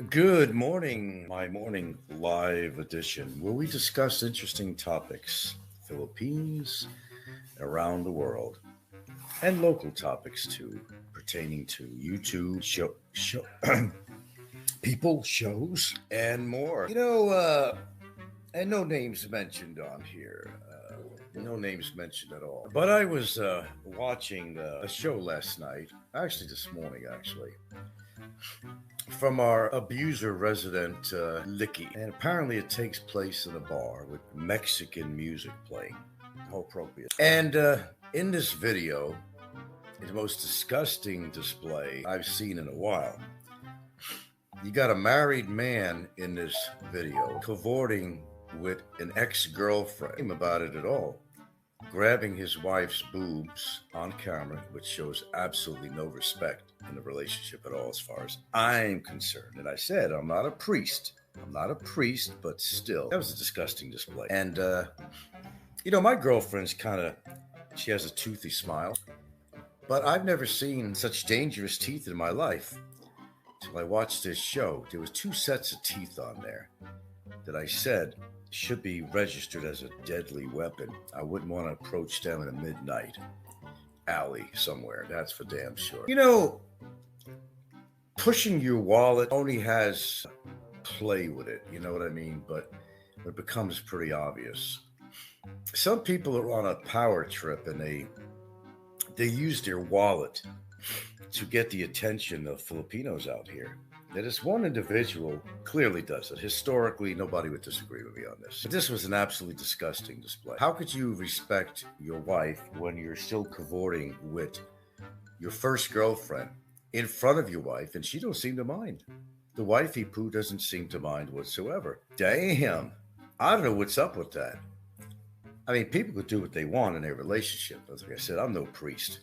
Good morning, my morning live edition, where we discuss interesting topics, Philippines, around the world, and local topics too, pertaining to YouTube, show people, shows, and more. And no names mentioned on here. No names mentioned at all. But I was watching a show last night, actually this morning, from our abuser resident, Licky. And apparently it takes place in a bar with Mexican music playing. How appropriate. And in this video, the most disgusting display I've seen in a while. You got a married man in this video cavorting with an ex-girlfriend about it at all, grabbing his wife's boobs on camera, which shows absolutely no respect in the relationship at all as far as I'm concerned. And I said, I'm not a priest, but still, that was a disgusting display. And my girlfriend's she has a toothy smile, but I've never seen such dangerous teeth in my life. So I watched this show. There was 2 sets of teeth on there that I said should be registered as a deadly weapon. I wouldn't want to approach them in a midnight alley somewhere. That's for damn sure. Pushing your wallet only has play with it. You know what I mean? But it becomes pretty obvious. Some people are on a power trip and they use their wallet to get the attention of Filipinos out here. That is one individual clearly does it. Historically, nobody would disagree with me on this. But this was an absolutely disgusting display. How could you respect your wife when you're still cavorting with your first girlfriend in front of your wife and she don't seem to mind? The wifey poo doesn't seem to mind whatsoever. Damn. I don't know what's up with that. I mean, people could do what they want in their relationship. Like I said, I'm no priest.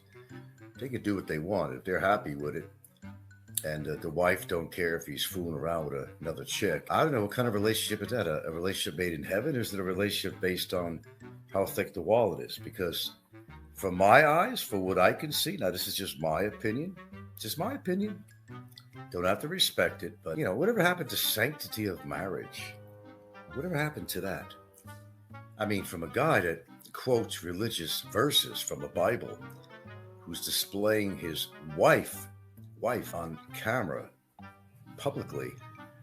They can do what they want if they're happy with it. And the wife don't care if he's fooling around with another chick. I don't know what kind of relationship is that. A relationship made in heaven? Or is it a relationship based on how thick the wallet is? Because from my eyes, for what I can see, now this is just my opinion. Don't have to respect it. But, whatever happened to sanctity of marriage? Whatever happened to that? I mean, from a guy that quotes religious verses from the Bible, who's displaying his wife on camera publicly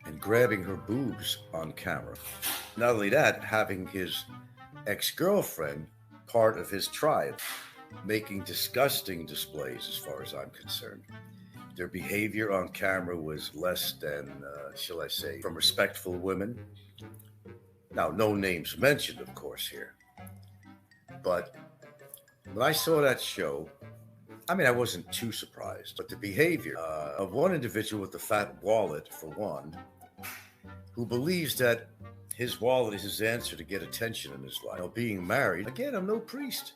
and grabbing her boobs on camera. Not only that, having his ex-girlfriend part of his tribe, making disgusting displays as far as I'm concerned. Their behavior on camera was less than, shall I say, from respectful women. Now, no names mentioned, of course, here. But when I saw that show, I wasn't too surprised, but the behavior of one individual with a fat wallet, for one, who believes that his wallet is his answer to get attention in his life. Being married, again, I'm no priest.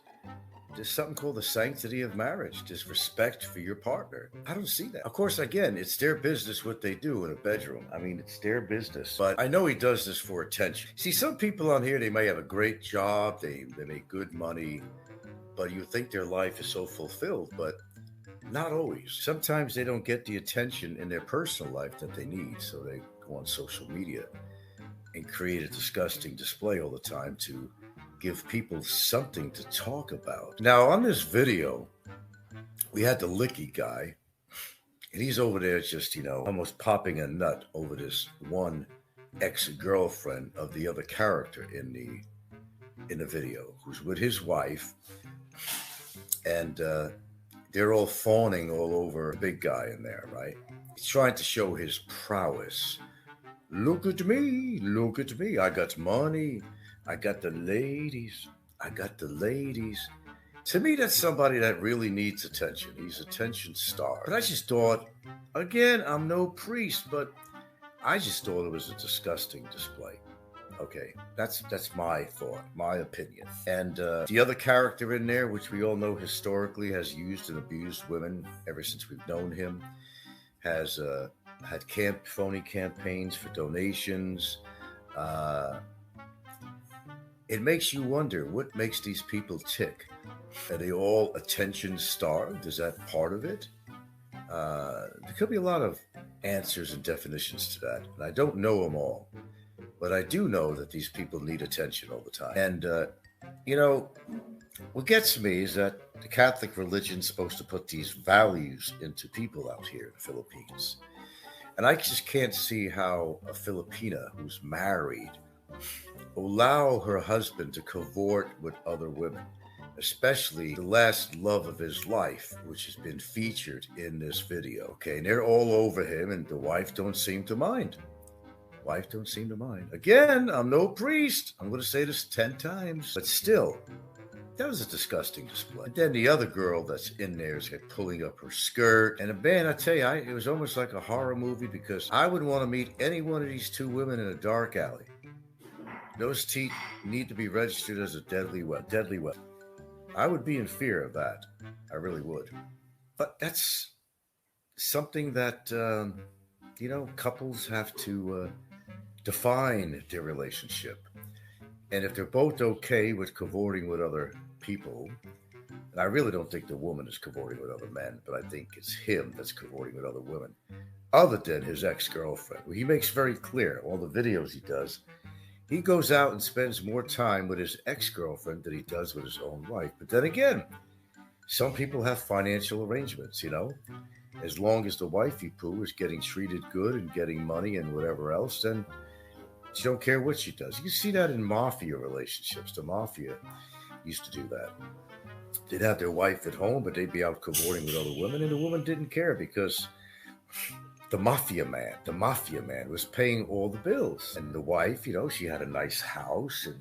There's something called the sanctity of marriage. There's respect for your partner. I don't see that. Of course, again, it's their business what they do in a bedroom. It's their business. But I know he does this for attention. See, some people on here, they may have a great job. They make good money. But you think their life is so fulfilled, but not always. Sometimes they don't get the attention in their personal life that they need, so they go on social media and create a disgusting display all the time to give people something to talk about. Now, on this video, we had the Licky guy, and he's over there just, almost popping a nut over this one ex-girlfriend of the other character in the video, who's with his wife. And they're all fawning all over a big guy in there, right? He's trying to show his prowess. Look at me. I got money. I got the ladies. To me, that's somebody that really needs attention. He's attention star. But I just thought, again, I'm no priest, but I just thought it was a disgusting display. Okay, that's my thought, my opinion. And the other character in there, which we all know historically has used and abused women ever since we've known him, has had phony campaigns for donations. It makes you wonder, what makes these people tick? Are they all attention starved? Is that part of it? There could be a lot of answers and definitions to that, and I don't know them all. But I do know that these people need attention all the time. And, you know, what gets me is that the Catholic religion's supposed to put these values into people out here in the Philippines. And I just can't see how a Filipina who's married will allow her husband to cavort with other women, especially the last love of his life, which has been featured in this video. Okay, and they're all over him, and the wife don't seem to mind. Wife don't seem to mind. Again, I'm no priest. I'm going to say this 10 times, but still, that was a disgusting display. And then the other girl that's in there is pulling up her skirt. And man, I tell you, it was almost like a horror movie, because I wouldn't want to meet any one of these two women in a dark alley. Those teeth need to be registered as a deadly weapon. I would be in fear of that. I really would. But that's something that, couples have to define their relationship. And if they're both okay with cavorting with other people, and I really don't think the woman is cavorting with other men, but I think it's him that's cavorting with other women, other than his ex-girlfriend. He makes very clear, all the videos he does, he goes out and spends more time with his ex-girlfriend than he does with his own wife. But then again, some people have financial arrangements, As long as the wifey poo is getting treated good and getting money and whatever else, then she don't care what she does. You see that in mafia relationships. The mafia used to do that. They'd have their wife at home, but they'd be out cavorting with other women, and the woman didn't care, because the mafia man was paying all the bills. And the wife, she had a nice house and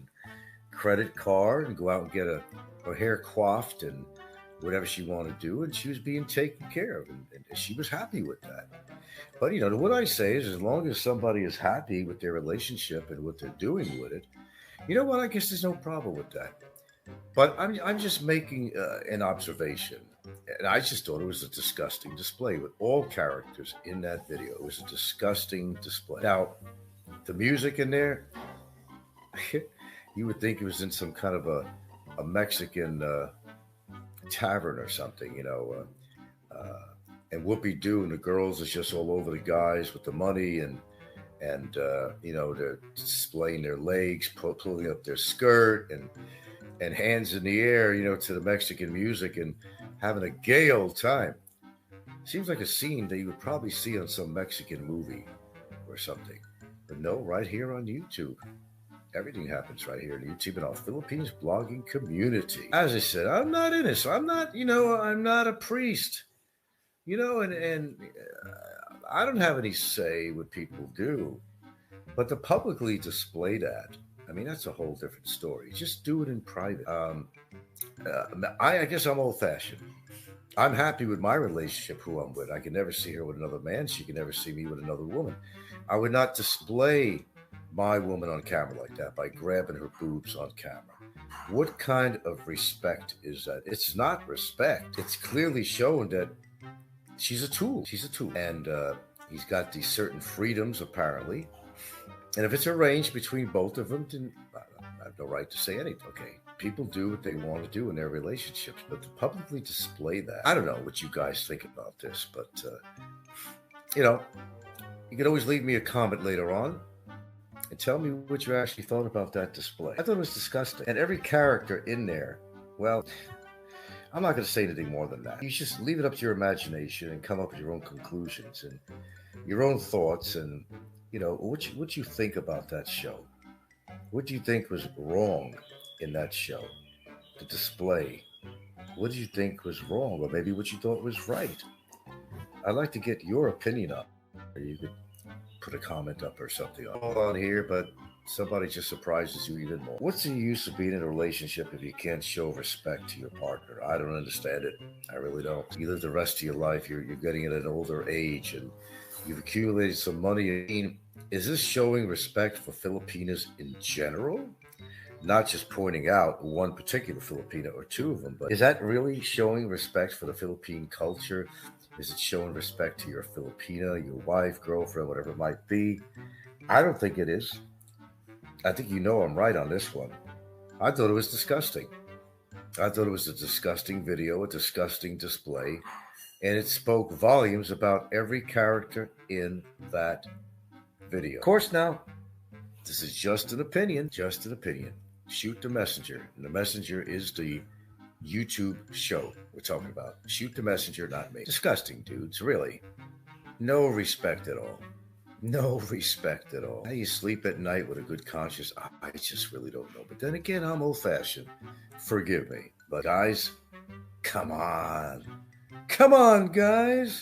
credit card, and go out and get her hair coiffed and whatever she wanted to do, and she was being taken care of, and she was happy with that. But what I say is, as long as somebody is happy with their relationship and what they're doing with it, you know what? I guess there's no problem with that. But I'm just making an observation, and I just thought it was a disgusting display with all characters in that video. It was a disgusting display. Now, the music in there, you would think it was in some kind of a Mexican tavern or something, and whoopee-doo, and the girls is just all over the guys with the money, and they're displaying their legs, pulling up their skirt, and hands in the air, to the Mexican music, and having a gay old time. Seems like a scene that you would probably see on some Mexican movie or something. But no, right here on YouTube. Everything happens right here on YouTube in our Philippines blogging community. As I said, I'm not in it, so I'm not, I'm not a priest. And I don't have any say what people do. But to publicly display that, that's a whole different story. Just do it in private. I guess I'm old-fashioned. I'm happy with my relationship, who I'm with. I can never see her with another man. She can never see me with another woman. I would not display my woman on camera like that, by grabbing her boobs on camera. What kind of respect is that? It's not respect. It's clearly showing that she's a tool. And he's got these certain freedoms, apparently. And if it's arranged between both of them, then I have no right to say anything. Okay, people do what they want to do in their relationships, but to publicly display that, I don't know what you guys think about this, but, you can always leave me a comment later on and tell me what you actually thought about that display. I thought it was disgusting. And every character in there, well, I'm not going to say anything more than that. You just leave it up to your imagination and come up with your own conclusions and your own thoughts, and what you think about that show. What do you think was wrong in that show? The display. What did you think was wrong, or maybe what you thought was right? I'd like to get your opinion on it. Or you could put a comment up or something on here, but somebody just surprises you even more. What's the use of being in a relationship if you can't show respect to your partner? I don't understand it. I really don't. You live the rest of your life. You're getting at an older age, and you've accumulated some money. Is this showing respect for Filipinas in general? Not just pointing out one particular Filipina or two of them, but is that really showing respect for the Philippine culture? Is it showing respect to your Filipina, your wife, girlfriend, whatever it might be? I don't think it is. I think I'm right on this one. I thought it was disgusting. I thought it was a disgusting video, a disgusting display. And it spoke volumes about every character in that video. Of course, now, this is just an opinion, just an opinion. Shoot the messenger. And the messenger is the YouTube show we're talking about. Shoot the messenger, not me. Disgusting, dudes, really. No respect at all. No respect at all. How do you sleep at night with a good conscience? I just really don't know. But then again, I'm old fashioned. Forgive me. But guys, come on. Come on, guys.